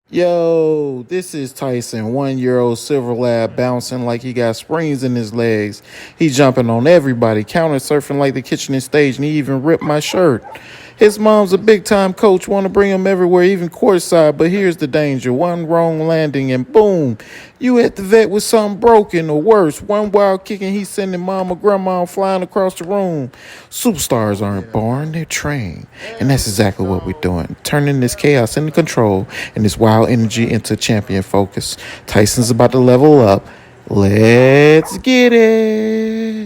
Yo, this is Tyson, 1-year-old silver lab bouncing like he got springs in his legs. He jumping on everybody, counter surfing like the kitchen is stage, and he even ripped my shirt. His mom's a big time coach, want to bring him everywhere, even courtside, but here's the danger. One wrong landing and boom, you at the vet with something broken or worse. One wild kick and he's sending mom or grandma flying across the room. Superstars aren't born, they're trained. And that's exactly what we're doing, turning this chaos into control and this wild energy into champion focus. Tyson's about to level up. Let's get it.